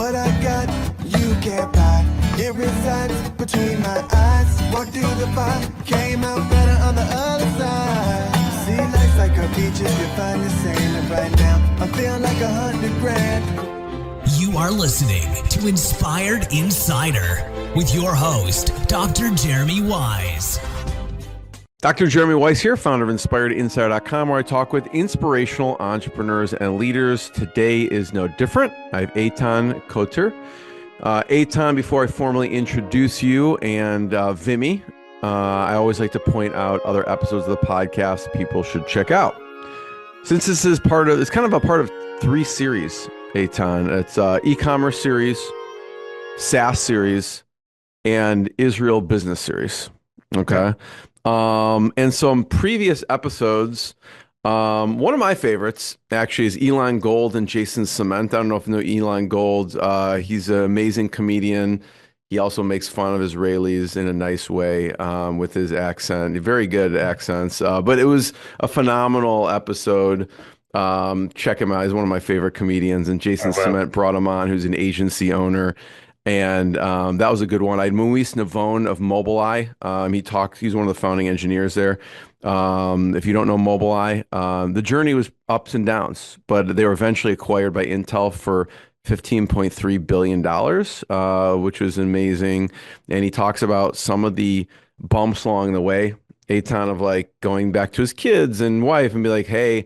What I got, you can't buy. It resides between my eyes. Walked through the fire, came out better on the other side. See, life's like a beach if you find the sand. And right now, I'm feeling like 100 grand. You are listening to Inspired Insider with your host, Dr. Jeremy Wise. Dr. Jeremy Weiss here, founder of InspiredInsider.com, where I talk with inspirational entrepreneurs and leaders. Today is no different. I have Eitan Koter. Eitan, before I formally introduce you and Vimmi, I always like to point out other episodes of the podcast people should check out. Since this is it's kind of a part of three series, Eitan. It's e-commerce series, SaaS series, and Israel business series. Okay. And so in previous episodes, one of my favorites actually is Elon Gold and Jason Cement. I don't know if you know Elon Gold. He's an amazing comedian. He also makes fun of Israelis in a nice way with his accent. Very good accents. But it was a phenomenal episode. Check him out. He's one of my favorite comedians. And Jason Cement brought him on, who's an agency owner. And that was a good one. I had Maurice Navone of Mobileye. He's one of the founding engineers there. If you don't know Mobileye, the journey was ups and downs, but they were eventually acquired by Intel for $15.3 billion, which was amazing. And he talks about some of the bumps along the way, Eitan, of like going back to his kids and wife and be like, hey,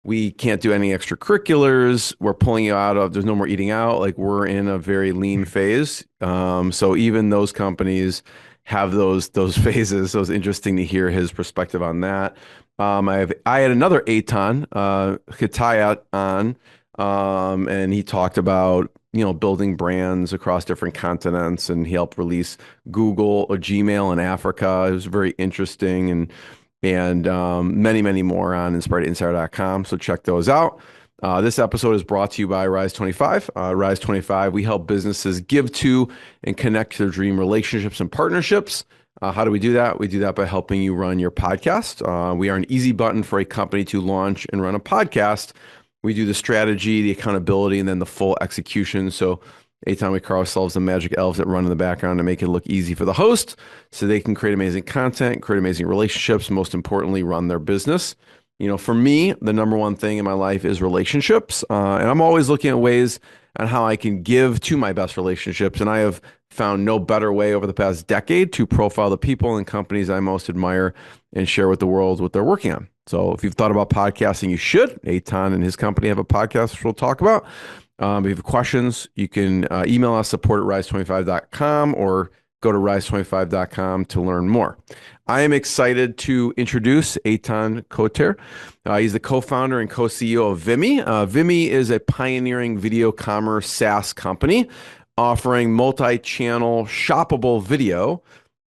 we can't do any extracurriculars. We're pulling you out of, there's no more eating out. Like we're in a very lean phase. So even those companies have those phases. So it's interesting to hear his perspective on that. I had another Eitan, Hitayat on, and he talked about, building brands across different continents, and he helped release Google or Gmail in Africa. It was very interesting, and many, many more on InspiredInsider.com. So check those out. This episode is brought to you by Rise 25. Rise 25, we help businesses give to and connect to their dream relationships and partnerships. How do we do that? We do that by helping you run your podcast. We are an easy button for a company to launch and run a podcast. We do the strategy, the accountability, and then the full execution. So anytime we call ourselves the magic elves that run in the background to make it look easy for the host so they can create amazing content, create amazing relationships, and most importantly, run their business. For me, the number one thing in my life is relationships. And I'm always looking at ways on how I can give to my best relationships. And I have found no better way over the past decade to profile the people and companies I most admire and share with the world what they're working on. So if you've thought about podcasting, you should. Eitan and his company have a podcast, which we'll talk about. If you have questions, you can email us, support@rise25.com, or go to rise25.com to learn more. I am excited to introduce Eitan Koter. He's the co-founder and co-CEO of Vimmi. Vimmi is a pioneering video commerce SaaS company offering multi-channel shoppable video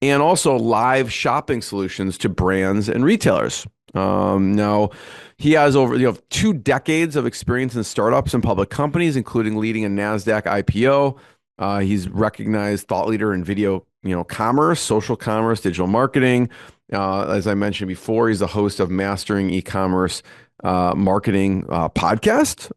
and also live shopping solutions to brands and retailers. Now, he has over 2 decades of experience in startups and public companies, including leading a Nasdaq IPO. He's recognized thought leader in video, commerce, social commerce, digital marketing. As I mentioned before, he's the host of Mastering E-commerce Marketing podcast.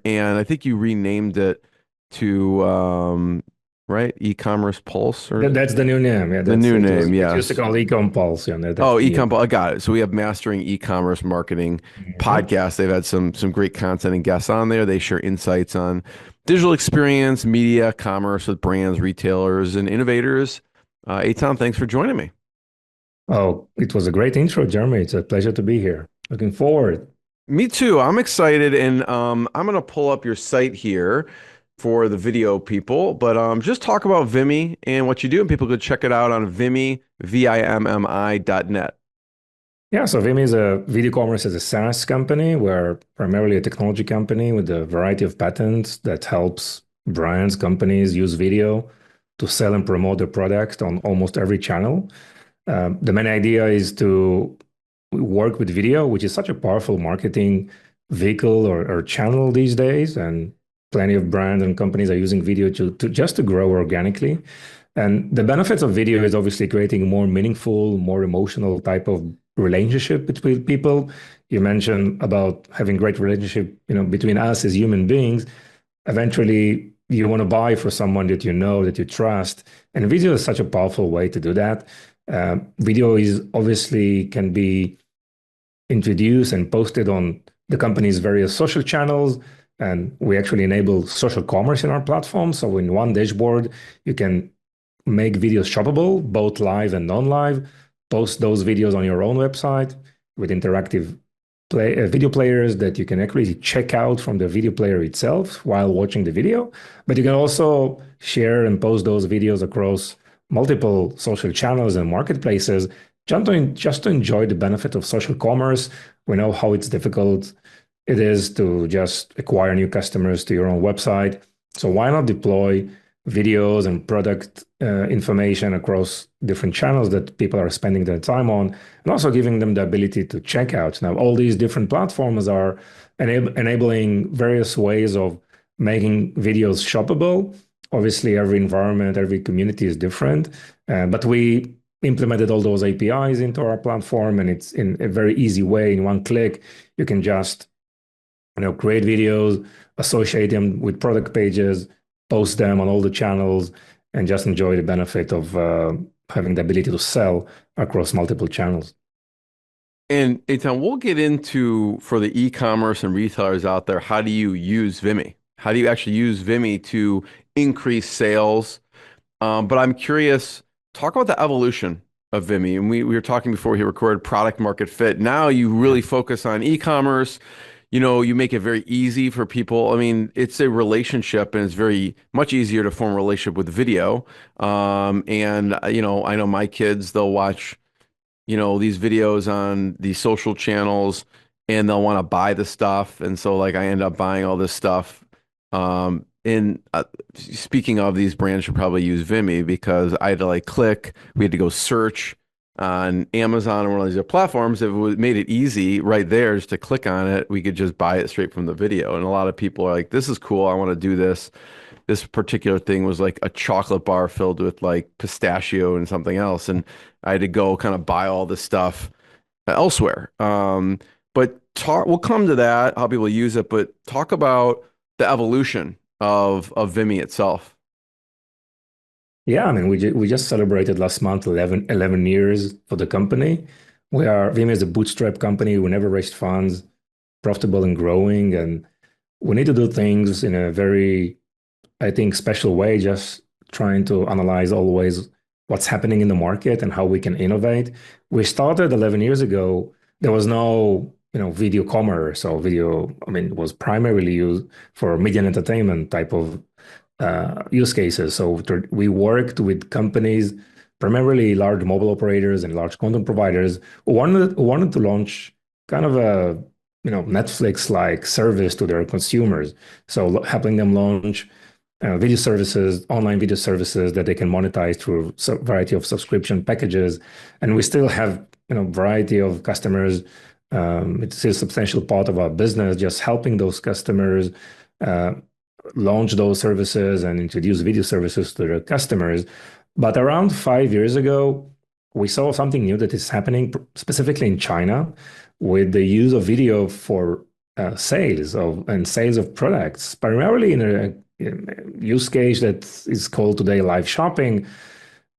And I think you renamed it to right? E-commerce Pulse, or that's the new name. Yeah, the new name. Yeah, it used to call Ecom Pulse. Ecom Pulse. I got it. So we have Mastering E-commerce Marketing podcast. They've had some great content and guests on there. They share insights on digital experience, media, commerce with brands, retailers, and innovators. Eitan, thanks for joining me. Oh, it was a great intro, Jeremy. It's a pleasure to be here. Looking forward. Me too. I'm excited, and I'm going to pull up your site here for the video people, but just talk about Vimmi and what you do, and people could check it out on Vimmi, VIMMI.net. Yeah, so Vimmi is a video commerce as a SaaS company. We're primarily a technology company with a variety of patents that helps brands, companies use video to sell and promote their product on almost every channel. The main idea is to work with video, which is such a powerful marketing vehicle or channel these days, and plenty of brands and companies are using video to grow organically. And the benefits of video is obviously creating a more meaningful, more emotional type of relationship between people. You mentioned about having great relationship, between us as human beings. Eventually, you want to buy for someone that you know, that you trust. And video is such a powerful way to do that. Video is obviously can be introduced and posted on the company's various social channels. And we actually enable social commerce in our platform. So in one dashboard, you can make videos shoppable, both live and non-live, post those videos on your own website with interactive video players that you can actually check out from the video player itself while watching the video. But you can also share and post those videos across multiple social channels and marketplaces just to enjoy the benefit of social commerce. We know how it's difficult it is to just acquire new customers to your own website. So why not deploy videos and product information across different channels that people are spending their time on, and also giving them the ability to check out. Now, all these different platforms are enabling various ways of making videos shoppable. Obviously, every environment, every community is different, but we implemented all those APIs into our platform, and it's in a very easy way. In one click, you can just create videos, associate them with product pages, post them on all the channels, and just enjoy the benefit of having the ability to sell across multiple channels. And Eitan, we'll get into, for the e-commerce and retailers out there, how do you use Vimmi? How do you actually use Vimmi to increase sales? But I'm curious, talk about the evolution of Vimmi. And we were talking before we recorded product market fit. Now you really focus on e-commerce. You make it very easy for people. I mean, it's a relationship, and it's very much easier to form a relationship with video. And I know my kids, they'll watch, these videos on these social channels, and they'll want to buy the stuff. And so like I end up buying all this stuff. And speaking of, these brands should probably use Vimmi, because I had to click, we had to go search on Amazon or one of these other platforms. If it made it easy right there just to click on it, we could just buy it straight from the video. And a lot of people are like, this is cool, I want to do this. This particular thing was like a chocolate bar filled with like pistachio and something else. And I had to go kind of buy all this stuff elsewhere. But we'll come to that, how people use it, but talk about the evolution of Vimmi itself. Yeah, I mean, we just celebrated last month 11 years for the company. Vimmi is a bootstrap company. We never raised funds, profitable and growing, and we need to do things in a very, I think, special way, just trying to analyze always what's happening in the market and how we can innovate. We started 11 years ago. There was no, video commerce or video. I mean, it was primarily used for media and entertainment type of use cases. So we worked with companies, primarily large mobile operators and large content providers, who wanted to launch kind of a Netflix-like service to their consumers. So helping them launch video services, online video services that they can monetize through a variety of subscription packages. And we still have variety of customers. It's a substantial part of our business, just helping those customers launch those services and introduce video services to their customers. But around 5 years ago, we saw something new that is happening specifically in China with the use of video for sales of products, primarily in a use case that is called today live shopping.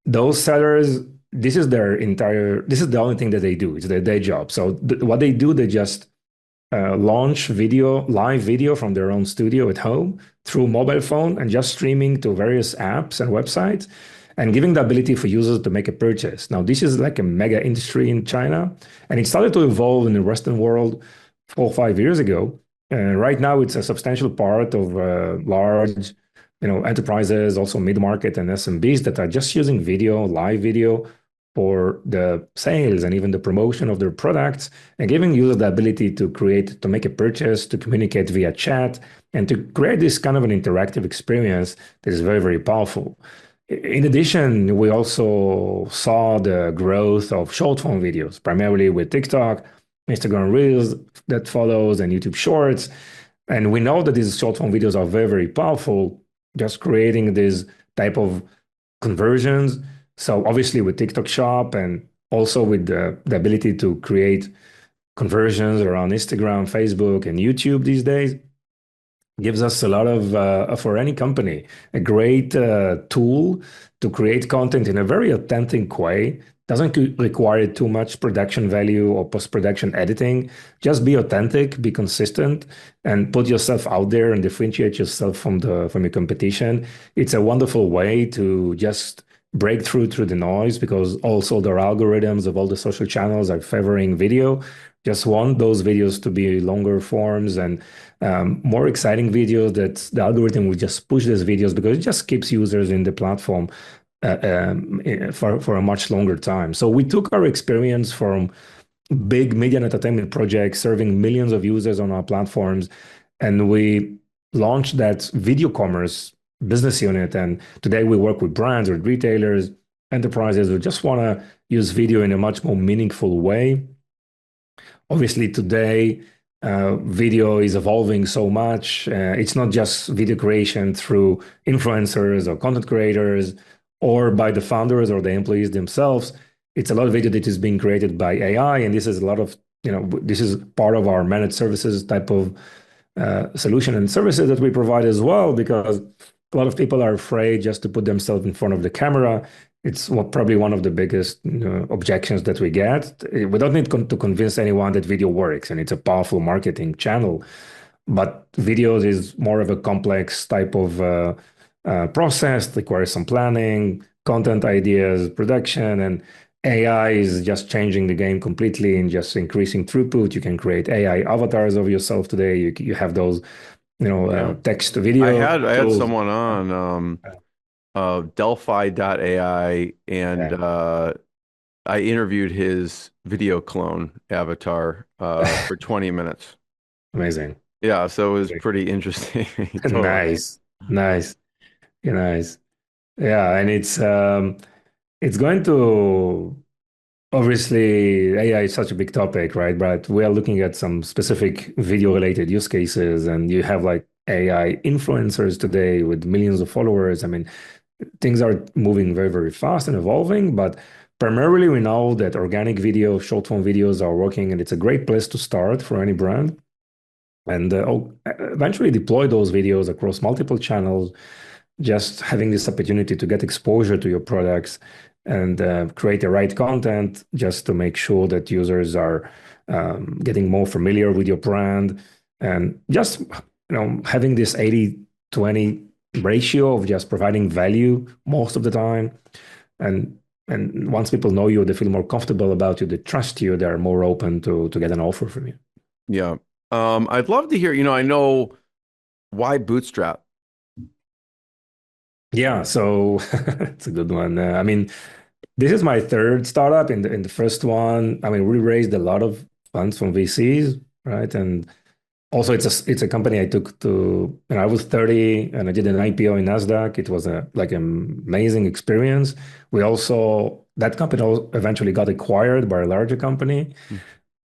Those sellers, this is the only thing that they do. It's their day job. So what they do, they just launch live video from their own studio at home through mobile phone, and just streaming to various apps and websites, and giving the ability for users to make a purchase. Now, this is like a mega industry in China, and it started to evolve in the Western world 4 or 5 years ago. And right now, it's a substantial part of large, enterprises, also mid-market and SMBs that are just using live video, for the sales and even the promotion of their products, and giving users the ability to make a purchase, to communicate via chat, and to create this kind of an interactive experience that is very, very powerful. In addition, we also saw the growth of short form videos, primarily with TikTok, Instagram Reels that follows, and YouTube Shorts. And we know that these short form videos are very, very powerful, just creating this type of conversions. So obviously with TikTok Shop, and also with the ability to create conversions around Instagram, Facebook, and YouTube these days, gives us a lot of, for any company, a great tool to create content in a very authentic way. Doesn't require too much production value or post-production editing. Just be authentic, be consistent, and put yourself out there and differentiate yourself from your competition. It's a wonderful way to just break through the noise, because also their algorithms of all the social channels are favoring video. Just want those videos to be longer forms and more exciting videos, that the algorithm will just push these videos because it just keeps users in the platform for a much longer time. So we took our experience from big media and entertainment projects serving millions of users on our platforms, and we launched that video commerce business unit. And today we work with brands, with retailers, enterprises who just want to use video in a much more meaningful way. Obviously, today, video is evolving so much. It's not just video creation through influencers or content creators or by the founders or the employees themselves. It's a lot of video that is being created by AI. And this is a lot of, this is part of our managed services type of solution and services that we provide as well, because a lot of people are afraid just to put themselves in front of the camera. It's probably one of the biggest objections that we get. We don't need to convince anyone that video works and it's a powerful marketing channel. But videos is more of a complex type of process, requires some planning, content ideas, production, and AI is just changing the game completely and just increasing throughput. You can create AI avatars of yourself today. You have those, text to video. I had someone on Delphi.ai, and I interviewed his video clone avatar for 20 minutes. Amazing. Yeah, so it was pretty interesting. Totally. Nice. Yeah, and it's going to, obviously, AI is such a big topic, right? But we are looking at some specific video related use cases, and you have like AI influencers today with millions of followers. I mean, things are moving very, very fast and evolving, but primarily we know that organic video, short form videos are working, and it's a great place to start for any brand. And eventually deploy those videos across multiple channels, just having this opportunity to get exposure to your products and create the right content just to make sure that users are getting more familiar with your brand, and just having this 80-20 ratio of just providing value most of the time. And once people know you, they feel more comfortable about you, they trust you, they're more open to get an offer from you. Yeah. I'd love to hear, I know, why bootstrap? Yeah, so it's a good one. I mean, this is my third startup. In the first one, I mean, we raised a lot of funds from VCs, right? And also, it's a company I took to, I was 30 and I did an IPO in Nasdaq. It was an amazing experience. That company eventually got acquired by a larger company.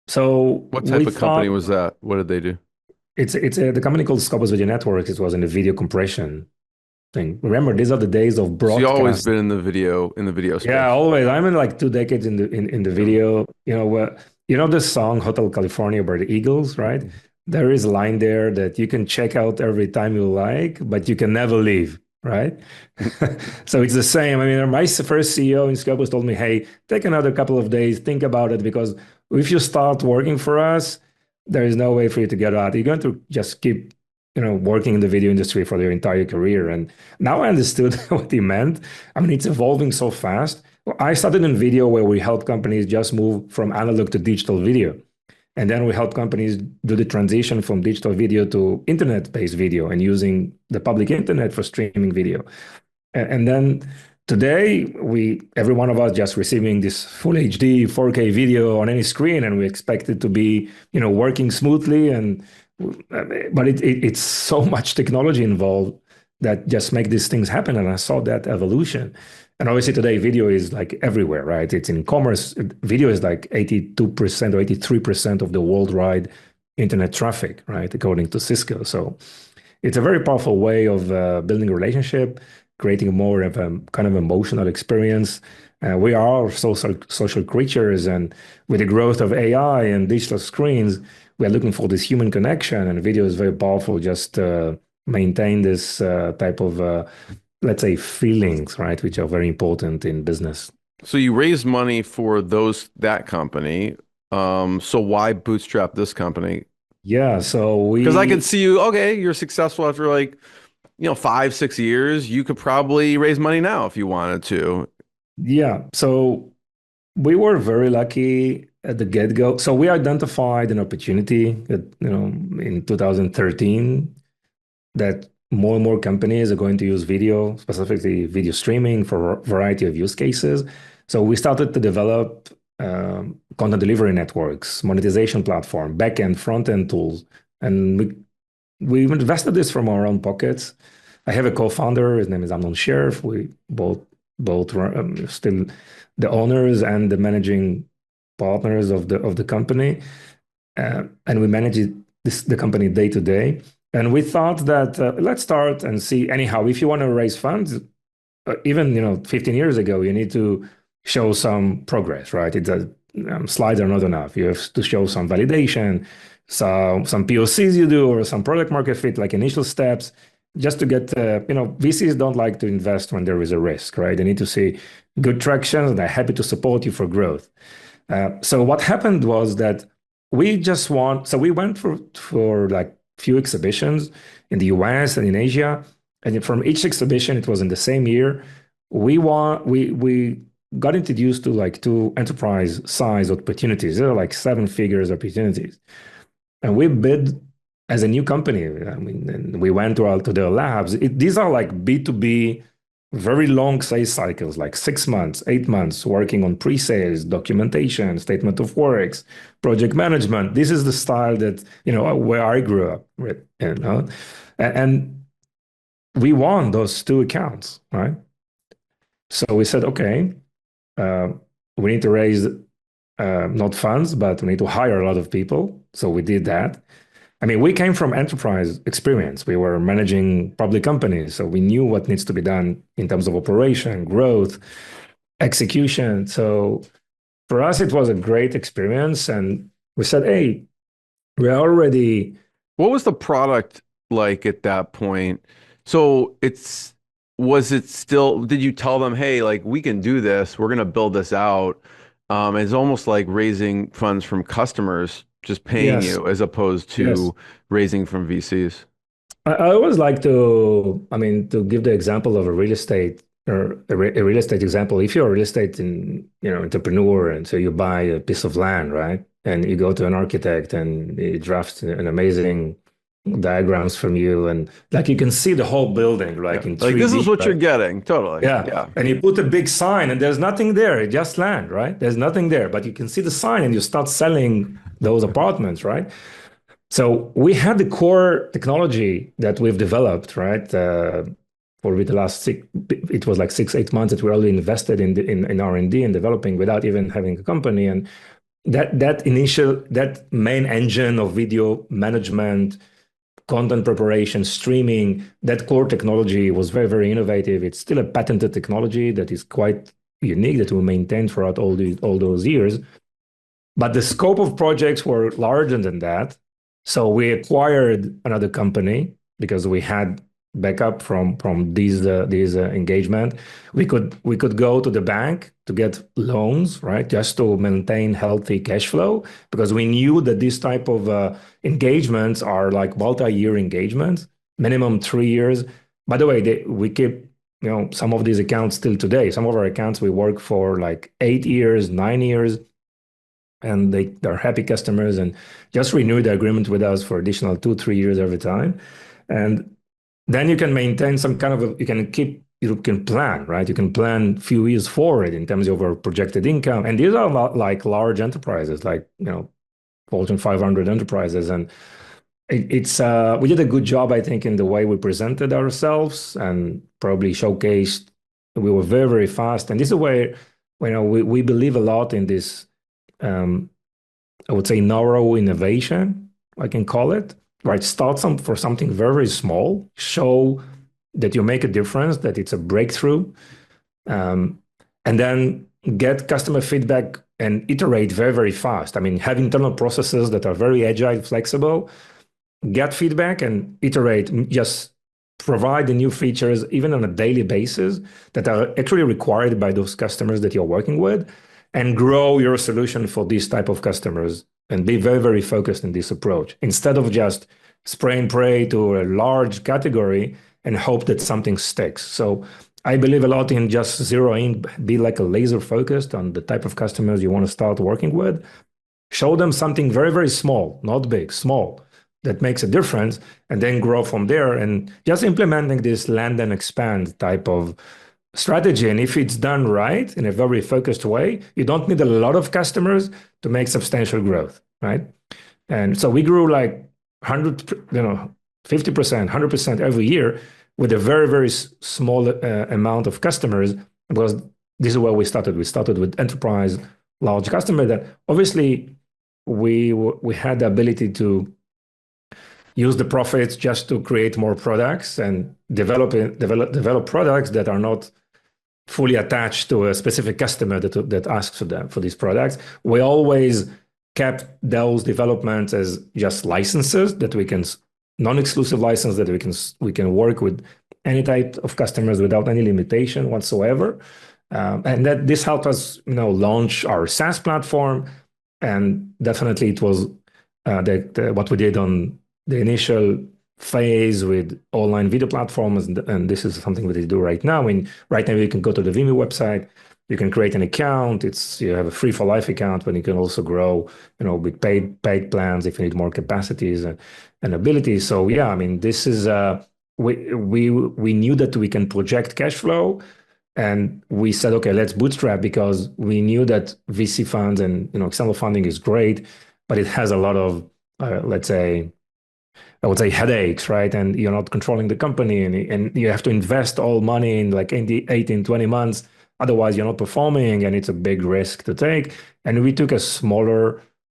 So what type of company was that? What did they do? It's the company called Scopus Video Networks. It was in the video compression thing. Remember, these are the days of broadcast. So you always been in the video space. Yeah, always. I'm in like 2 decades in the video. This song Hotel California by the Eagles, right? There is a line there that you can check out every time you like, but you can never leave, right? So it's the same. I mean, my first CEO in Scopus told me, hey, take another couple of days, think about it, because if you start working for us, there is no way for you to get out. You're going to just keep working in the video industry for your entire career. And now I understood what he meant. I mean, it's evolving so fast. I started in video where we help companies just move from analog to digital video. And then we help companies do the transition from digital video to internet-based video and using the public internet for streaming video. And then today, every one of us just receiving this full HD 4K video on any screen, and we expect it to be, working smoothly. But it's so much technology involved that just make these things happen. And I saw that evolution. And obviously today video is like everywhere, right? It's in commerce. Video is like 82% or 83% of the worldwide internet traffic, right? According to Cisco. So it's a very powerful way of building a relationship, creating more of a kind of emotional experience. We are social creatures. And with the growth of AI and digital screens, we are looking for this human connection, and video is very powerful just to maintain this type of, let's say, feelings, right, which are very important in business. So you raised money for that company. So why bootstrap this company? Yeah, so Because I could see you, okay, you're successful after 5, 6 years. You could probably raise money now if you wanted to. yeah, so we were very lucky at the get-go. So we identified an opportunity that, in 2013, that more and more companies are going to use video, specifically video streaming, for a variety of use cases. So we started to develop content delivery networks, monetization platform, back-end, front-end tools, and we invested this from our own pockets. I have a co-founder. His name is Amnon Sheriff. We both still the owners and the managing partners of the company, and we manage the company day to day. And we thought that let's start and see. Anyhow, if you want to raise funds, even 15 years ago, you need to show some progress, right? Slides are not enough. You have to show some validation, some POCs you do, or some product market fit, like initial steps, just to get. VCs don't like to invest when there is a risk, right? They need to see good traction, and they're happy to support you for growth. So what happened was that so we went for like few exhibitions in the US and in Asia, and from each exhibition, it was in the same year. We got introduced to like 2 enterprise size opportunities. There are like 7 figures opportunities, and we bid as a new company. I mean, and we went to their labs. These are like B2B, very long sales cycles, like 6 months, 8 months, working on pre-sales, documentation, statement of works, project management. This is the style that, where I grew up with, and we won those 2 accounts, right? So we said, okay, we need to raise not funds, but we need to hire a lot of people. So we did that. I mean, we came from enterprise experience. We were managing public companies, so we knew what needs to be done in terms of operation, growth, execution. So for us, it was a great experience. And we said, hey, we're already. What was the product like at that point? So was it still, did you tell them, hey, like, we can do this, we're going to build this out? It's almost like raising funds from customers just paying you, as opposed to raising from VCs. I always like to give the example of a real estate, or a real estate example. If you're a real estate entrepreneur, and so you buy a piece of land, right? And you go to an architect and he drafts an amazing diagrams from you, and like you can see the whole building like in 3D. Like, this is what right? you're getting. Totally. Yeah. And you put a big sign and there's nothing there. It's just land, right? There's nothing there, but you can see the sign and you start selling those apartments, right? So we had the core technology that we've developed, right? For the last it was like 6-8 months that we already invested in R&D and developing without even having a company. And that main engine of video management, content preparation, streaming, that core technology was very, very innovative. It's still a patented technology that is quite unique, that we maintained throughout all those years. But the scope of projects were larger than that. So we acquired another company because we had backup from these engagement. We could go to the bank to get loans, right, just to maintain healthy cash flow, because we knew that this type of engagements are like multi-year engagements, minimum 3 years. By the way, we keep some of these accounts still today. Some of our accounts we work for like 8 years, 9 years, and they're happy customers and just renew the agreement with us for additional 2-3 years every time. And then you can maintain some kind of you can plan, right? You can plan a few years forward in terms of our projected income. And these are not like large enterprises, like, Fortune 500 enterprises. And we did a good job, I think, in the way we presented ourselves and probably showcased. We were very, very fast. And this is where, we believe a lot in this, I would say, narrow innovation, I can call it. Right, start for something very, very small, show that you make a difference, that it's a breakthrough, and then get customer feedback and iterate very, very fast. I mean, have internal processes that are very agile, flexible, get feedback and iterate, just provide the new features even on a daily basis that are actually required by those customers that you're working with, and grow your solution for these type of customers and be very, very focused in this approach instead of just spray and pray to a large category and hope that something sticks. So I believe a lot in just zero in, be like a laser focused on the type of customers you want to start working with. Show them something very, very small, not big, small, that makes a difference, and then grow from there. And just implementing this land and expand type of strategy. And if it's done right in a very focused way, you don't need a lot of customers to make substantial growth, right? And so we grew like 100, 50%, 100% every year with a very, very small amount of customers, because this is where we started. We started with enterprise, large customer that obviously we had the ability to use the profits just to create more products and develop products that are not fully attached to a specific customer that asks for them for these products. We always kept those developments as just licenses that we can, non-exclusive license that we can work with any type of customers without any limitation whatsoever. And that this helped us, launch our SaaS platform. And definitely it was what we did on the initial phase with online video platforms, and this is something that they do right now. Right now you can go to the Vimmi website, you can create an account. You have a free for life account, but you can also grow, with paid plans if you need more capacities and abilities. So yeah, I mean, this is we knew that we can project cash flow, and we said, okay, let's bootstrap, because we knew that VC funds and external funding is great, but it has a lot of I would say headaches, right? And you're not controlling the company, and you have to invest all money in like 18, 20 months. Otherwise, you're not performing, and it's a big risk to take. And we took a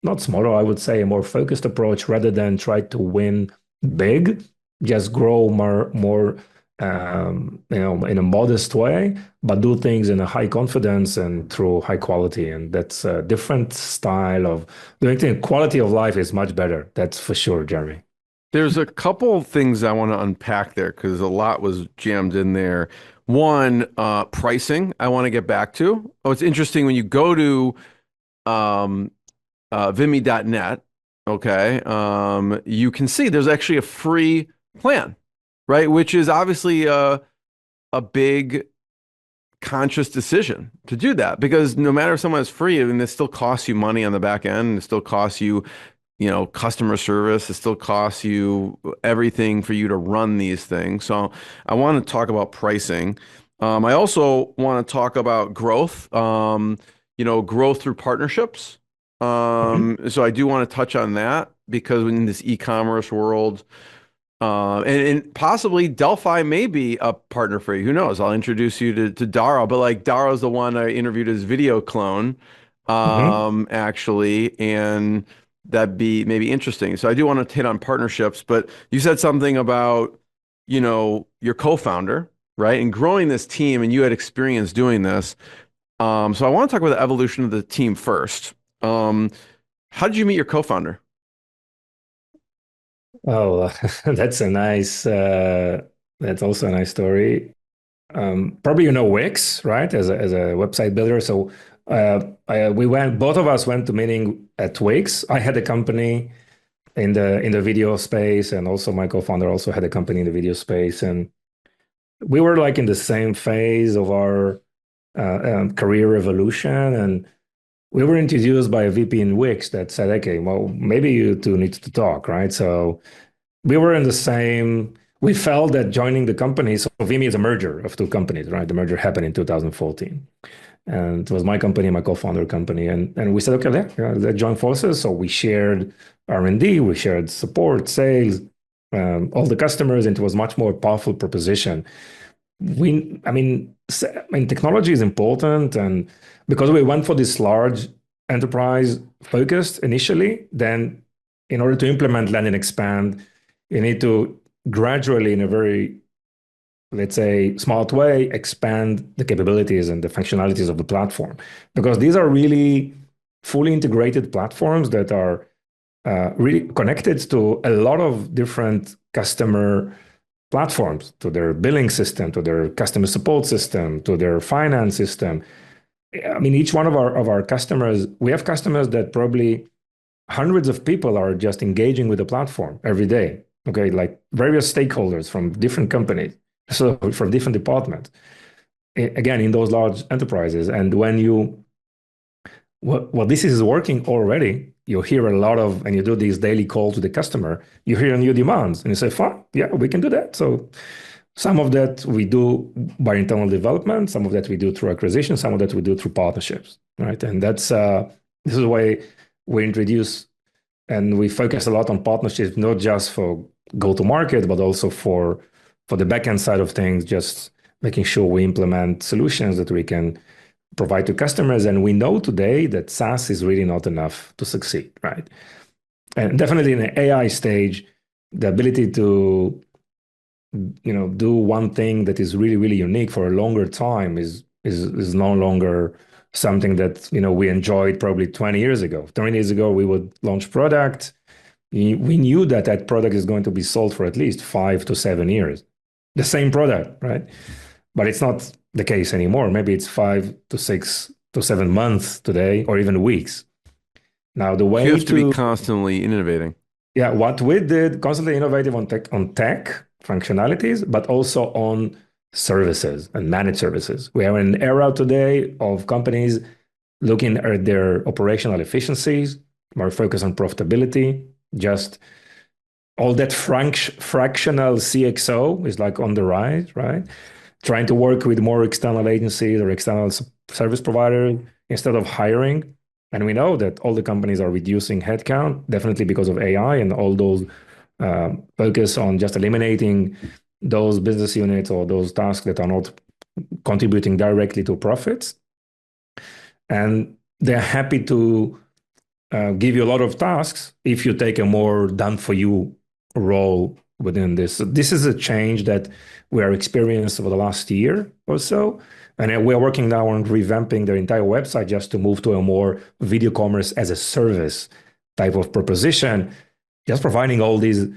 not smaller, I would say a more focused approach, rather than try to win big, just grow more in a modest way, but do things in a high confidence and through high quality. And that's a different style of doing things. Quality of life is much better. That's for sure, Jeremy. There's a couple of things I want to unpack there because a lot was jammed in there. One, pricing, I want to get back to. Oh, it's interesting when you go to Vimmi.net, okay, you can see there's actually a free plan, right? Which is obviously a big conscious decision to do that, because no matter if someone is free, I mean, it still costs you money on the back end. It still costs you, customer service. It still costs you everything for you to run these things. So I want to talk about pricing. I also want to talk about growth, growth through partnerships. So I do want to touch on that, because in this e-commerce world, and possibly Delphi may be a partner for you. Who knows? I'll introduce you to Dara, but like Dara's the one I interviewed as video clone, actually, and that'd be maybe interesting. So I do want to hit on partnerships, but you said something about, your co-founder, right? And growing this team, and you had experience doing this. So I want to talk about the evolution of the team first. How did you meet your co-founder? Oh, that's also a nice story. Probably Wix, right? As a website builder. So both of us went to meeting at Wix. I had a company in the video space, and also my co-founder also had a company in the video space, and we were like in the same phase of our career evolution, and we were introduced by a VP in Wix that said, okay, well, maybe you two need to talk, right? So we were in the same, we felt that joining the company, so Vimmi is a merger of two companies, right? The merger happened in 2014. And it was my company, my co-founder company. And we said, okay, let's join forces. So we shared R&D, we shared support, sales, all the customers, and it was much more powerful proposition. Technology is important, and because we went for this large enterprise focused initially, then in order to implement land and expand, you need to gradually, in a very, let's say, smart way, expand the capabilities and the functionalities of the platform, because these are really fully integrated platforms that are really connected to a lot of different customer platforms, to their billing system, to their customer support system, to their finance system. I mean, each one of our customers, we have customers that probably hundreds of people are just engaging with the platform every day. Okay, like various stakeholders from different companies, so from different departments. Again, in those large enterprises, and when you well, this is working already. You hear a lot of, and you do these daily calls to the customer. You hear new demands, and you say, "Fine, yeah, we can do that." So some of that we do by internal development, some of that we do through acquisition, some of that we do through partnerships, right? And that's this is why we introduce and we focus a lot on partnerships, not just for go to market, but also for the backend side of things, just making sure we implement solutions that we can provide to customers. And we know today that SaaS is really not enough to succeed, right? And definitely in the AI stage, the ability to do one thing that is really, really unique for a longer time is no longer something that we enjoyed probably 20 years ago. 20 years ago, we would launch product. We knew that product is going to be sold for at least 5 to 7 years. The same product, right? But it's not the case anymore. Maybe it's 5 to 6 to 7 months today, or even weeks. Now, the way you have to be constantly innovating. Yeah, what we did, constantly innovative on tech functionalities, but also on services and managed services. We are in an era today of companies looking at their operational efficiencies, more focus on profitability. Just all that fractional CXO is like on the rise, right? Trying to work with more external agencies or external service providers instead of hiring. And we know that all the companies are reducing headcount, definitely because of AI and all those focus on just eliminating those business units or those tasks that are not contributing directly to profits. And they're happy to give you a lot of tasks if you take a more done for you role within this. So this is a change that we are experiencing over the last year or so. And we're working now on revamping their entire website just to move to a more video commerce as a service type of proposition, just providing all these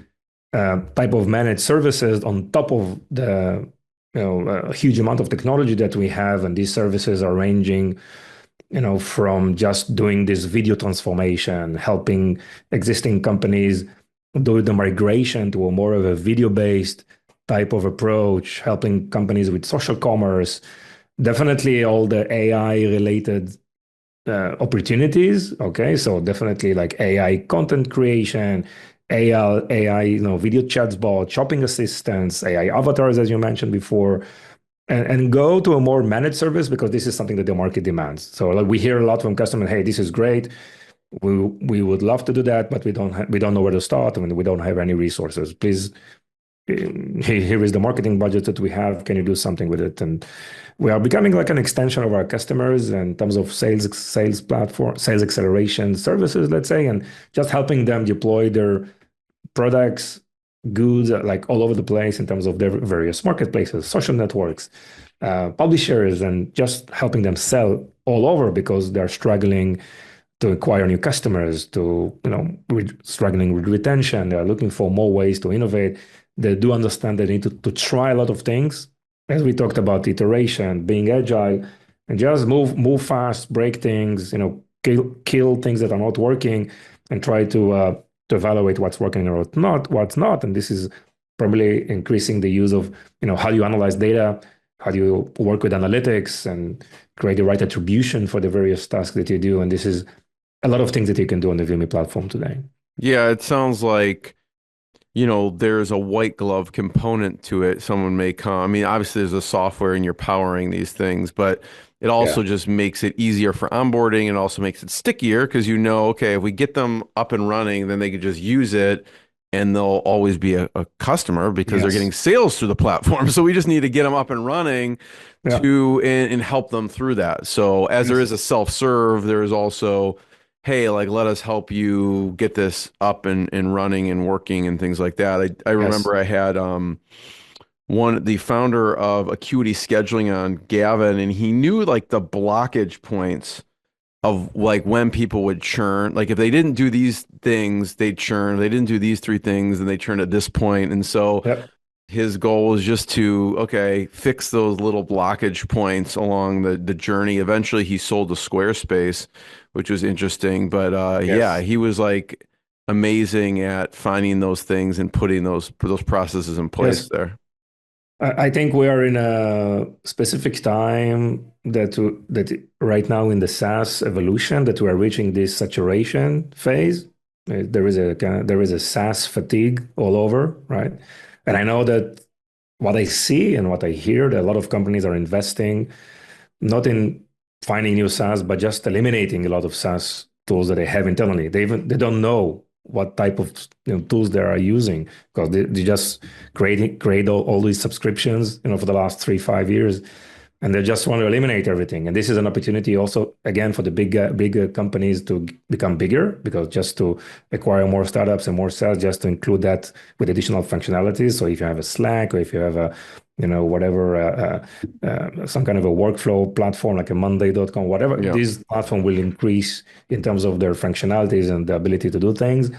type of managed services on top of the a huge amount of technology that we have. And these services are ranging from just doing this video transformation, helping existing companies do the migration to a more of a video-based type of approach, helping companies with social commerce, definitely all the AI-related opportunities. Okay, so definitely like AI content creation, AI, video chatbot, shopping assistants, AI avatars, as you mentioned before, and go to a more managed service because this is something that the market demands. So like we hear a lot from customers, hey, this is great. We would love to do that, but we don't know where to start. I mean, we don't have any resources. Please, here is the marketing budget that we have. Can you do something with it? And we are becoming like an extension of our customers in terms of sales platform, sales acceleration services, let's say, and just helping them deploy their products, goods, like all over the place in terms of their various marketplaces, social networks, publishers, and just helping them sell all over because they're struggling to acquire new customers, to struggling with retention. They're looking for more ways to innovate. They do understand they need to try a lot of things, as we talked about, iteration, being agile, and just move fast, break things, kill things that are not working, and try to evaluate what's working or what's not. And this is probably increasing the use of how do you analyze data, how do you work with analytics, and create the right attribution for the various tasks that you do. And this is a lot of things that you can do on the Vimmi platform today. Yeah, it sounds like, there's a white glove component to it. Someone may come. I mean, obviously there's a software and you're powering these things, but it also just makes it easier for onboarding and also makes it stickier because okay, if we get them up and running, then they could just use it and they'll always be a customer because they're getting sales through the platform. So we just need to get them up and running and help them through that. So as there is a self-serve, there is also, hey, like, let us help you get this up and running and working and things like that. I remember I had the founder of Acuity Scheduling on, Gavin, and he knew like the blockage points of like when people would churn. Like if they didn't do these things, they'd churn. If they didn't do these three things, and they churn at this point. And so Yep. his goal was just to, okay, fix those little blockage points along the journey. Eventually he sold to Squarespace, which was interesting. But yeah, Yes. he was like amazing at finding those things and putting those processes in place Yes. there. I think we are in a specific time that right now in the SaaS evolution that we are reaching this saturation phase. There is a SaaS fatigue all over, right? And I know that what I see and what I hear that a lot of companies are investing not in finding new SaaS, but just eliminating a lot of SaaS tools that they have internally. They don't know what type of tools they are using because they just create all these subscriptions for the last 3 5 years, and they just want to eliminate everything. And this is an opportunity also again for the big companies to become bigger because just to acquire more startups and more SaaS, just to include that with additional functionalities. So if you have a Slack or if you have a whatever some kind of a workflow platform like a Monday.com, whatever, Yeah. this platform will increase in terms of their functionalities and the ability to do things.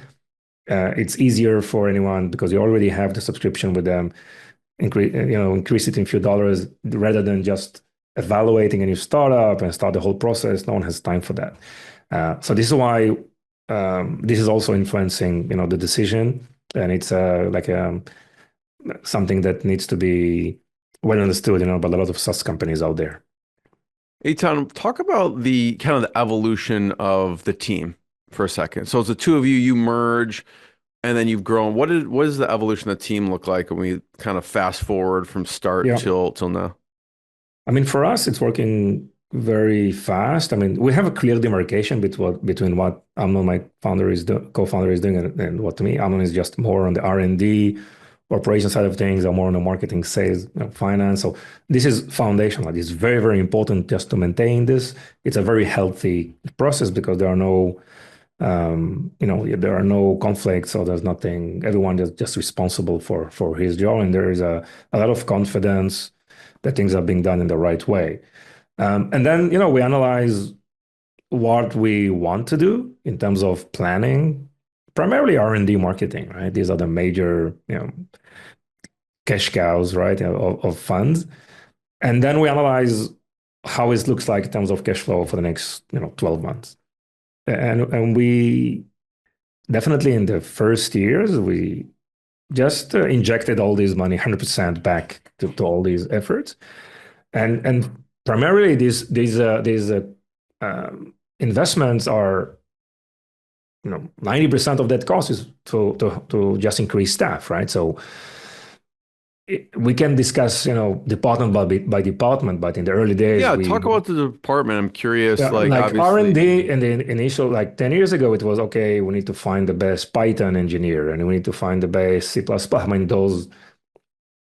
It's easier for anyone because you already have the subscription with them. Increase it in a few dollars rather than just evaluating a new startup and start the whole process. No one has time for that. So this is why this is also influencing the decision, and it's something that needs to be well understood, by a lot of SaaS companies out there. Eitan, talk about the kind of the evolution of the team for a second. So it's the two of you, you merge and then you've grown. What does the evolution of the team look like when we kind of fast forward from start Yeah. till now? I mean, for us, it's working very fast. I mean, we have a clear demarcation between what Amnon, my co-founder, is doing, and what to me, Amnon is just more on the R&D, operation side of things, or more on the marketing, sales, finance. So this is foundational. It's very, very important just to maintain this. It's a very healthy process because there are no conflicts, so there's nothing. Everyone is just responsible for his job, and there is a lot of confidence that things are being done in the right way. And then we analyze what we want to do in terms of planning, primarily R&D, marketing, right? These are the major cash cows, right, of funds. And then we analyze how it looks like in terms of cash flow for the next 12 months. And we definitely in the first years, we just injected all this money 100% back to all these efforts. And primarily these investments are 90% of that cost is to just increase staff, right? So we can discuss department by department, but in the early days, Yeah, talk about the department. I'm curious, yeah, like like R&D obviously. in the initial, like 10 years ago, it was okay, we need to find the best Python engineer and we need to find the best C++. I mean,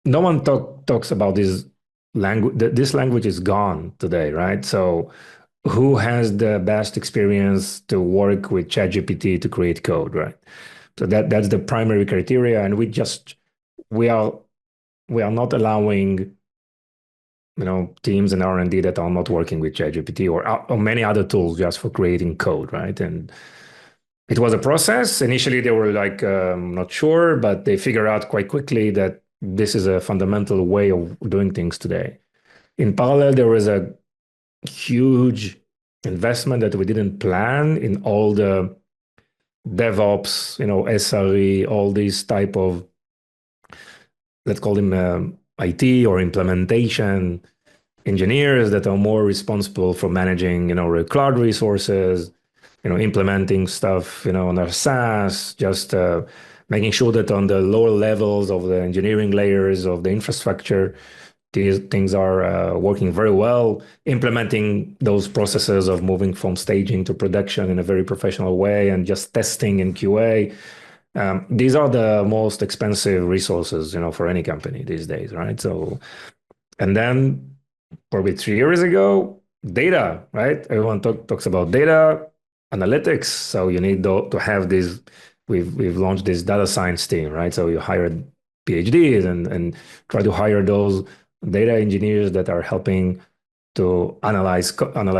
no one talks about this language. This language is gone today, right? So who has the best experience to work with ChatGPT to create code, right? So that's the primary criteria. And we are not allowing teams in R&D that are not working with ChatGPT or many other tools just for creating code, right? And it was a process. Initially, they were like not sure, but they figured out quite quickly that this is a fundamental way of doing things today. In parallel, there was a huge investment that we didn't plan in all the DevOps, SRE, all these type of, let's call them IT or implementation engineers that are more responsible for managing, cloud resources, implementing stuff, on our SaaS, just making sure that on the lower levels of the engineering layers of the infrastructure, these things are working very well, implementing those processes of moving from staging to production in a very professional way and just testing in QA. These are the most expensive resources, for any company these days, right? So, and then probably 3 years ago, data, right? Everyone talks about data analytics. So you need to have this. We've launched this data science team, right? So you hire PhDs and try to hire those data engineers that are helping to analyze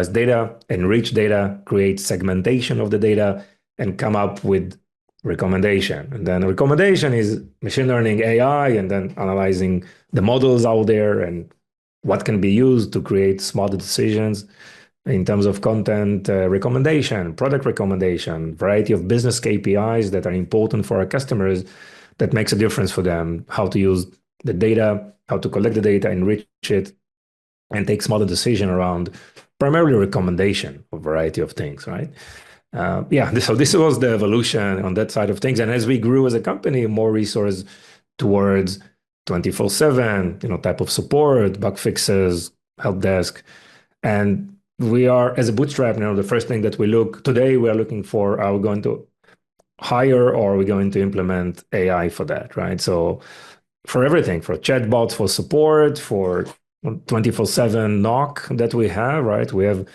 data, enrich data, create segmentation of the data, and come up with recommendation. And then recommendation is machine learning, AI, and then analyzing the models out there and what can be used to create smarter decisions in terms of content recommendation, product recommendation, variety of business KPIs that are important for our customers that makes a difference for them, how to use the data, how to collect the data, enrich it, and take smarter decision around primarily recommendation of a variety of things, right? So this was the evolution on that side of things. And as we grew as a company, more resources towards 24/7, type of support, bug fixes, help desk. And we are, as a bootstrap, the first thing that we are looking for, are we going to hire or are we going to implement AI for that, right? So for everything, for chatbots, for support, for 24/7 knock that we have, right? We have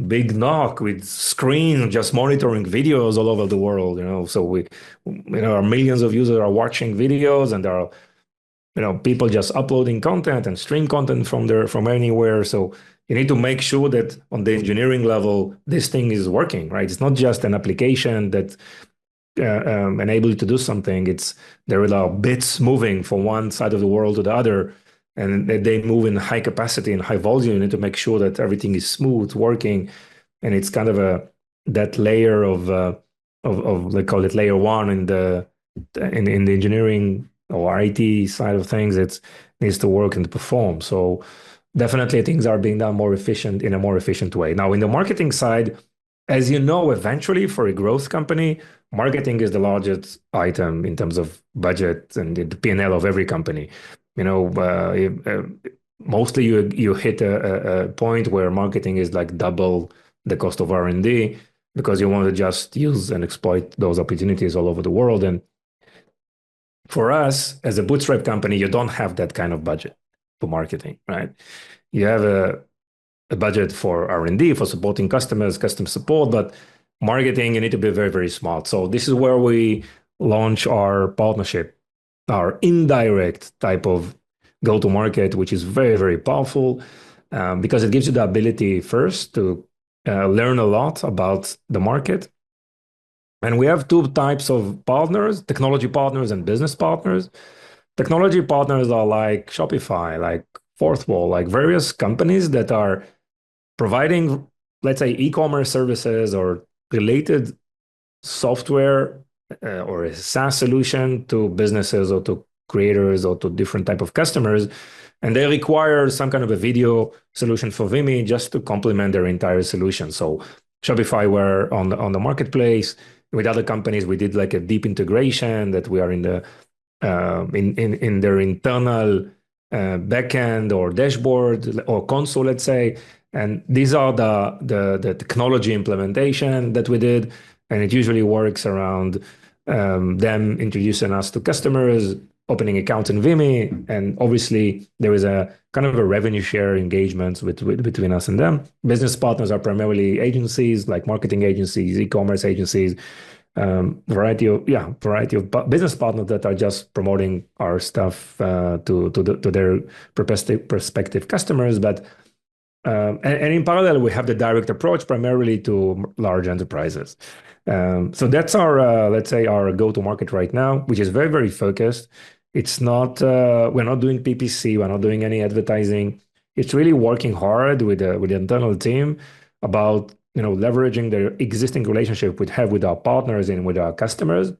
big knock with screen just monitoring videos all over the world, so our millions of users are watching videos, and there are people just uploading content and stream content from anywhere. So you need to make sure that on the engineering level this thing is working, right? It's not just an application that enable you to do something. There are bits moving from one side of the world to the other, and they move in high capacity and high volume. You need to make sure that everything is smooth working, and it's kind of that layer of they call it layer one in the engineering or IT side of things. It needs to work and perform. So definitely things are being done in a more efficient way. Now, in the marketing side, as you know, eventually for a growth company, marketing is the largest item in terms of budget and the P&L of every company. Mostly you hit a point where marketing is like double the cost of R&D, because you want to just use and exploit those opportunities all over the world. And for us, as a bootstrap company, you don't have that kind of budget for marketing, right? You have a budget for R&D, for supporting customers, customer support, but marketing, you need to be very, very smart. So this is where we launch our partnership, our indirect type of go-to-market, which is very, very powerful, because it gives you the ability first to learn a lot about the market. And we have two types of partners: technology partners and business partners. Technology partners are like Shopify, like Fourth Wall, like various companies that are providing, let's say, e-commerce services or related software or a SaaS solution to businesses or to creators or to different type of customers. And they require some kind of a video solution for Vimmi just to complement their entire solution. So Shopify were on the marketplace. With other companies, we did like a deep integration that we are in the in their internal backend or dashboard or console, let's say. And these are the technology implementation that we did, and it usually works around them introducing us to customers, opening accounts in Vimmi, and obviously there is a kind of a revenue share engagement between us and them. Business partners are primarily agencies like marketing agencies, e-commerce agencies, variety of business partners that are just promoting our stuff to their prospective customers. But and in parallel, we have the direct approach primarily to large enterprises. So that's our, let's say, our go-to-market right now, which is very, very focused. It's not, we're not doing PPC, we're not doing any advertising. It's really working hard with the internal team about, leveraging the existing relationship we have with our partners and with our customers,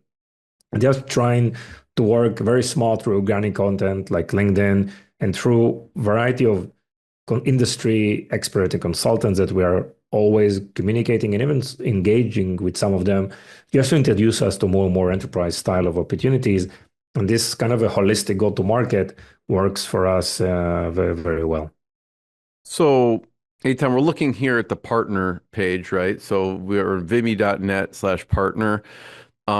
and just trying to work very smart through organic content like LinkedIn and through variety of industry expert and consultants that we are always communicating and even engaging with some of them, just to introduce us to more and more enterprise style of opportunities. And this kind of a holistic go-to-market works for us very, very well. So, Eitan, we're looking here at the partner page, right? So we're vimmi.net/partner.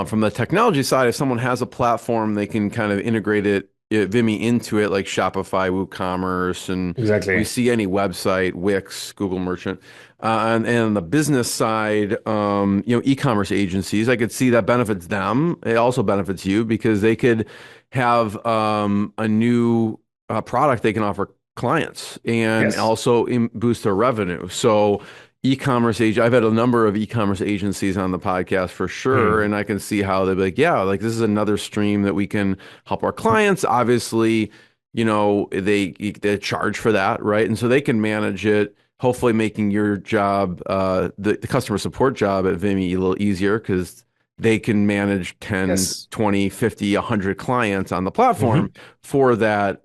From the technology side, if someone has a platform, they can kind of integrate Vimmi into it, like Shopify, WooCommerce, and exactly. We see any website, Wix, Google Merchant. And on the business side, e-commerce agencies, I could see that benefits them. It also benefits you because they could have a new product they can offer clients and Yes. also boost their revenue. So e-commerce agent, I've had a number of e-commerce agencies on the podcast for sure, Mm. and I can see how they'd be like, yeah, like this is another stream that we can help our clients. Obviously, they charge for that, right? And so they can manage it, hopefully making your job, the customer support job at Vimmi a little easier because they can manage 10, Yes. 20, 50, 100 clients on the Mhm. platform for that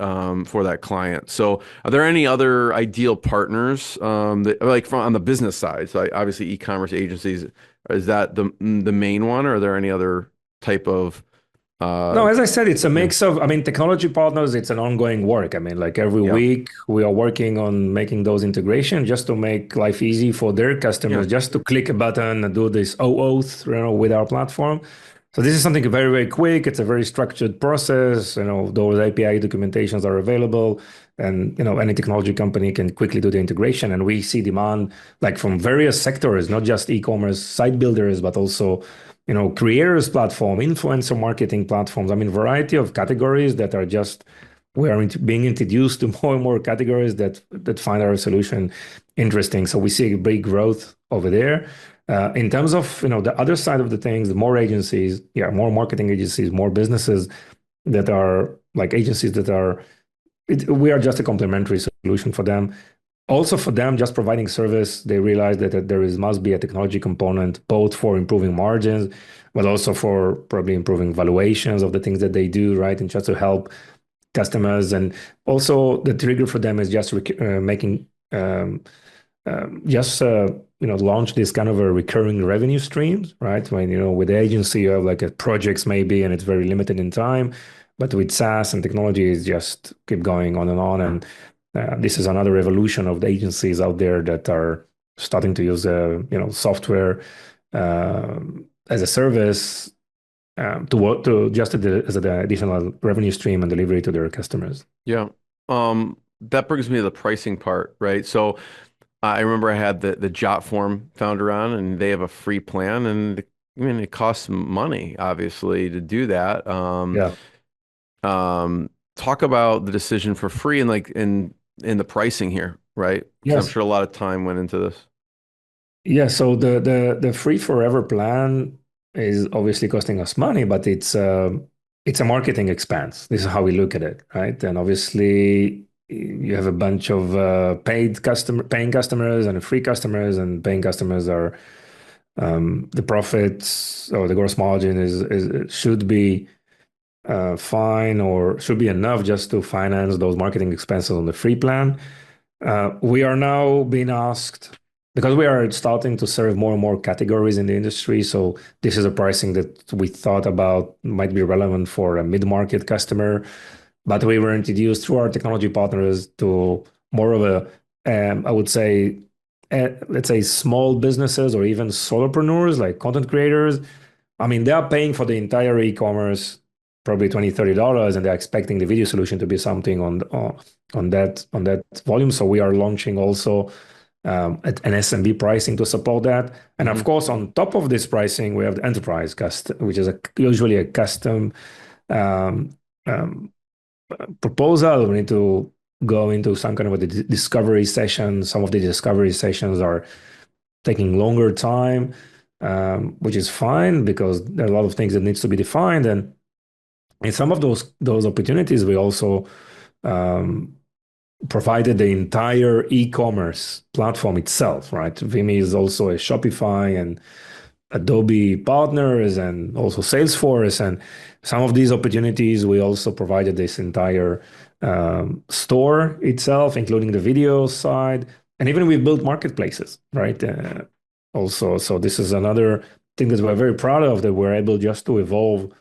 client. So are there any other ideal partners that like from on the business side? So obviously e-commerce agencies, is that the main one, or are there any other type of No, uh as I said, it's a yeah, mix of, I mean, technology partners, it's an ongoing work. I mean, like every yeah, week we are working on making those integrations just to make life easy for their yeah, customers, just to click a button and do this OAuth, with our platform. So this is something very, very quick. It's a very structured process. Those API documentations are available, and any technology company can quickly do the integration. And we see demand like from various sectors, not just e-commerce site builders, but also creators platform, influencer marketing platforms. I mean, variety of categories that are just we are being introduced to more and more categories that find our solution interesting. So we see a big growth over there. In terms of the other side of the things, more agencies, yeah, more marketing agencies, more businesses that are like agencies that are. We are just a complementary solution for them. Also, for them, just providing service, they realize that there must be a technology component, both for improving margins, but also for probably improving valuations of the things that they do, right? And just to help customers. And also, the trigger for them is just making just launch this kind of a recurring revenue streams, right? When with the agency you have like a projects maybe, and it's very limited in time, but with SaaS and technology, it's just keep going on and on. And this is another revolution of the agencies out there that are starting to use software as a service to work to just as an additional revenue stream and delivery to their customers. yeah. That brings me to the pricing part, right? So I remember I had the Jotform founder on, and they have a free plan, and I mean it costs money, obviously, to do that. Yeah. Talk about the decision for free and like in the pricing here, right? Because I'm Yes. sure a lot of time went into this. Yeah, so the free forever plan is obviously costing us money, but it's a marketing expense. This is how we look at it, right? And obviously you have a bunch of paying customers and free customers, and paying customers are the profits or the gross margin is should be fine or should be enough just to finance those marketing expenses on the free plan. We are now being asked because we are starting to serve more and more categories in the industry. So this is a pricing that we thought about might be relevant for a mid-market customer, but we were introduced through our technology partners to more of I would say, let's say small businesses or even solopreneurs like content creators. I mean, they are paying for the entire e-commerce, probably $20, $30, and they're expecting the video solution to be something on that volume. So we are launching also an SMB pricing to support that. And of Hmm. course, on top of this pricing, we have the enterprise which is usually a custom um, um, proposal. We need to go into some kind of a discovery session. Some of the discovery sessions are taking longer time, which is fine because there are a lot of things that needs to be defined. And in some of those opportunities, we also um, provided the entire e-commerce platform itself, right? Vimmi is also a Shopify and Adobe partners and also Salesforce. And some of these opportunities, we also provided this entire store itself, including the video side. And even we built marketplaces, right? Also, so this is another thing that we're very proud of, that we're able just to evolve.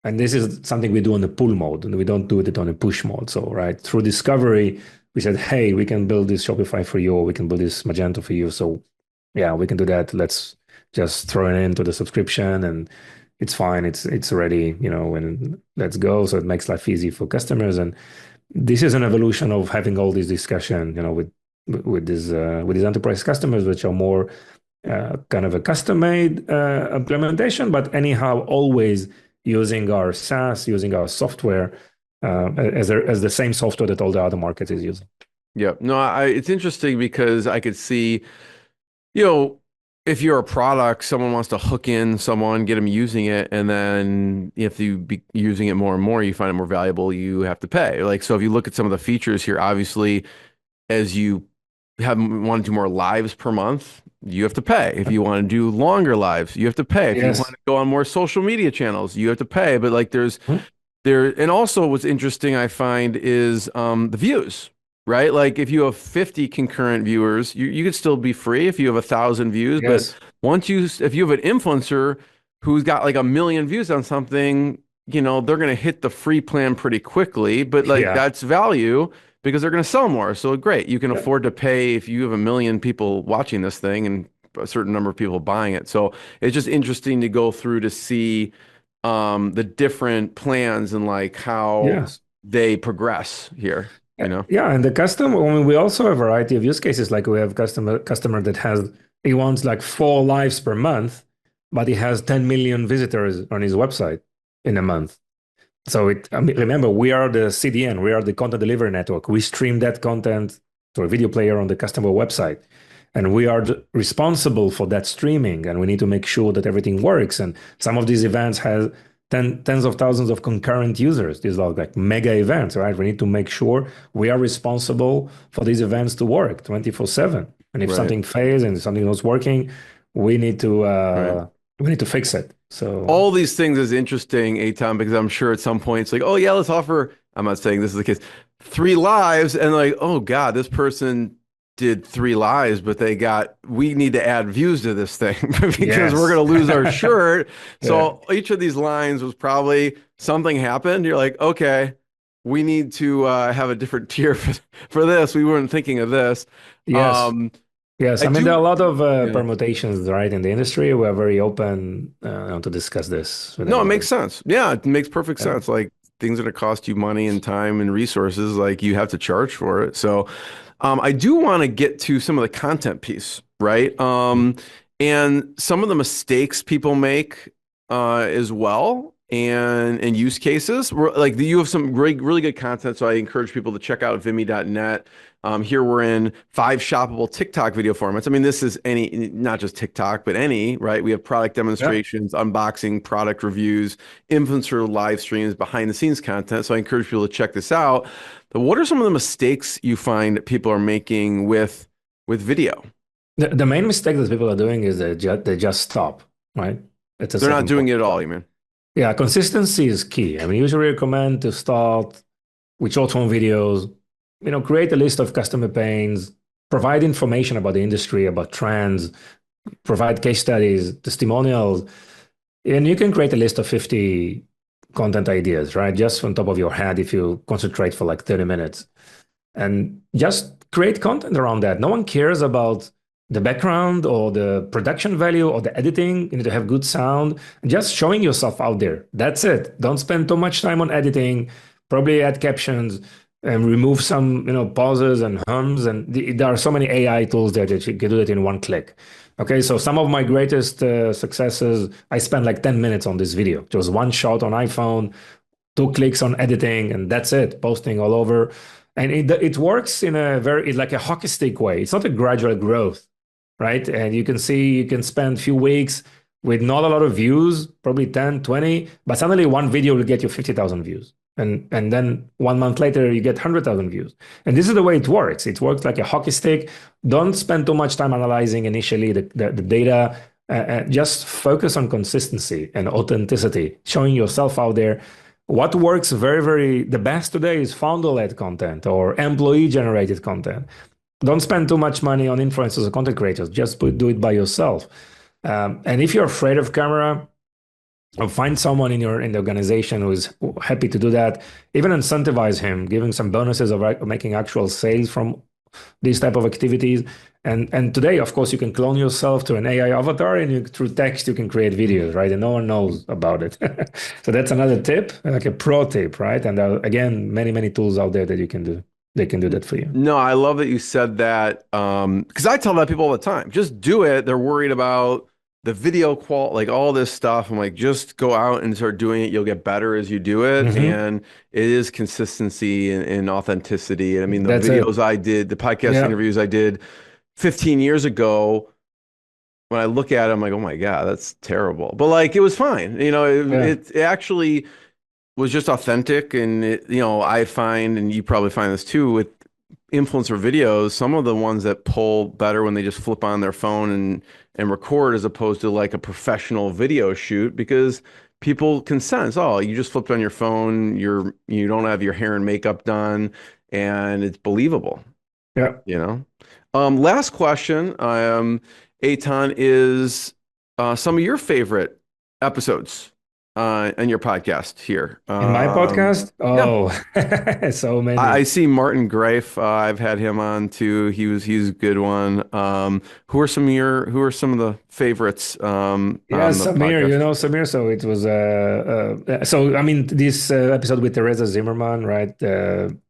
And this is something we do on the pull mode, and we don't do it on a push mode. So, right, through discovery, we said, hey, we can build this Shopify for you, or we can build this Magento for you. So, yeah, we can do that. Let's just throw it into the subscription, and it's fine. It's ready, and let's go. So it makes life easy for customers. And this is an evolution of having all this discussion, with these enterprise customers, which are more kind of a custom made implementation, but anyhow, always using our SaaS, using our software as the same software that all the other markets is using. Yeah. No, it's interesting because I could see, you know, if you're a product, someone wants to hook in someone, get them using it, and then if you be using it more and more, you find it more valuable, you have to pay. Like, so if you look at some of the features here, obviously, as you want to do more lives per month, you have to pay. If you want to do longer lives, you have to pay. If you want Yes. to go on more social media channels, you have to pay. But like Hmm. and also what's interesting I find is the views, right? Like if you have 50 concurrent viewers, you could still be free if you have 1,000 views. But Yes. if you have an influencer who's got like 1 million views on something, they're going to hit the free plan pretty quickly, but like Yeah. that's value because they're going to sell more. So great, you can Yeah. afford to pay if you have 1 million people watching this thing and a certain number of people buying it. So it's just interesting to go through to see the different plans and like how Yes. they progress here, Yeah, and the customer, I mean, we also have a variety of use cases. Like we have customer that he wants like 4 lives per month, but he has 10 million visitors on his website in a month. So I mean, remember, we are the CDN, we are the content delivery network. We stream that content to a video player on the customer website. And we are responsible for that streaming, and we need to make sure that everything works. And some of these events have tens of thousands of concurrent users. These are like mega events, right? We need to make sure we are responsible for these events to work 24/7. And if right? something fails and something not working, we need to Right. uh, we need to fix it. So All these things is interesting, Atom, because I'm sure at some point it's like, oh yeah, let's offer. I'm not saying this is the case. 3 lives, and like, oh God, this person did 3 lives, but we need to add views to this thing because we're yes, gonna lose our shirt. yeah, So each of these lines was probably something happened. You're like, okay, we need to have a different tier for this. We weren't thinking of this. yes. Um, Yes, I I mean there are a do. lot of Yeah. permutations, right, in the industry. We're very open to discuss this with No, it makes anybody. sense. Yeah, it makes perfect Yeah. sense. Like things that cost you money and time and resources, like you have to charge for it. So, I do want to get to some of the content piece, right? And some of the mistakes people make as well, and use cases. Like you have some really really good content, so I encourage people to check out Vimmi.net. Here we're in 5 shoppable TikTok video formats. I mean, this is not just TikTok, but any, right? We have product Yeah. demonstrations, unboxing, product reviews, influencer live streams, behind the scenes content. So I encourage people to check this out. But what are some of the mistakes you find people are making with video? The main mistake that people are doing is they just stop, right? That's the They're not second doing point. it at all, you mean? Yeah, consistency is key. I mean, usually recommend to start with short form videos, create a list of customer pains, provide information about the industry, about trends, provide case studies, testimonials, and you can create a list of 50 content ideas, right? Just on top of your head if you concentrate for like 30 minutes. And just create content around that. No one cares about the background or the production value or the editing. You need to have good sound. Just showing yourself out there. That's it. Don't spend too much time on editing. Probably add captions and remove some, pauses and hums. And there are so many AI tools there that you can do that in one click. Okay, so some of my greatest successes, I spent like 10 minutes on this video. Just one shot on iPhone, 2 clicks on editing, and that's it. Posting all over, and it works in a very like a hockey stick way. It's not a gradual growth, right? And you can see you can spend a few weeks with not a lot of views, probably 10, 20, but suddenly one video will get you 50,000 views. And then 1 month later, you get 100,000 views. And this is the way it works. It works like a hockey stick. Don't spend too much time analyzing initially the data. Just focus on consistency and authenticity, showing yourself out there. What works very, very the best today is founder-led content or employee-generated content. Don't spend too much money on influencers or content creators. Just do it by yourself. And if you're afraid of camera, or find someone in the organization who is happy to do that. Even incentivize him, giving some bonuses of making actual sales from these type of activities. And today, of course, you can clone yourself to an AI avatar, and through text you can create videos, right? And no one knows about it. So that's another tip, like a pro tip, right? And again, many tools out there that you can do. They can do that for you. No, I love that you said that because I tell that people all the time. Just do it. They're worried about the video like all this stuff. I'm like, just go out and start doing it. You'll get better as you do it. And it is consistency and authenticity. And I mean, the That's videos it. I did, the podcast Yeah. interviews I did 15 years ago, when I look at it, I'm like, oh my God, that's terrible. But like, it was fine. You know, it actually was just authentic. And it, you know, I find, and you probably find this too with influencer videos, some of the ones that pull better when they just flip on their phone and record, as opposed to like a professional video shoot, because people can sense, oh, you just flipped on your phone, you don't have your hair and makeup done, and it's believable, Yeah. you know. Last question, Eitan, is some of your favorite episodes in your podcast here. In my podcast? Yeah. Oh, so many. I see Martin Greif. I've had him on too. He's a good one. Who are some of the favorites Yeah, on the Samir, podcast? you know Samir. So it was so I mean this episode with Teresa Zimmerman, right?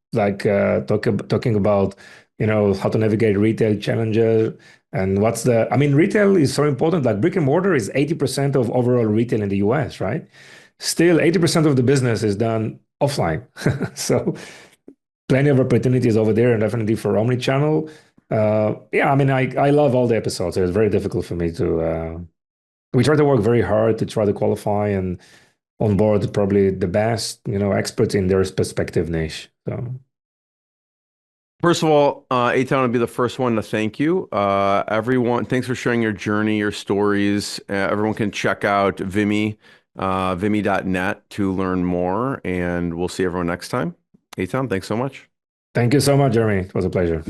Talking about how to navigate retail challenges and I mean retail is so important. Like brick and mortar is 80% of overall retail in the US, right? Still 80% of the business is done offline. So plenty of opportunities over there, and definitely for omnichannel. Yeah, I mean I love all the episodes. It's very difficult for me to. We try to work very hard to try to qualify and onboard probably the best, experts in their respective niche. So First of all, Eitan would be the first one to thank you. Everyone, thanks for sharing your journey, your stories. Everyone can check out Vimmi, vimmi.net to learn more, and we'll see everyone next time. Eitan, thanks so much. thank you so much, Jeremy. It was a pleasure.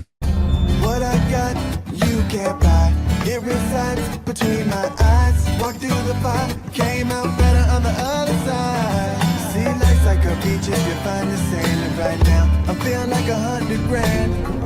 What I got, you can't buy. It resides between my eyes. Walked through the fire, came out better on the other side. See, life's like a beach if you find the sailing right now. I'm feeling like 100 grand.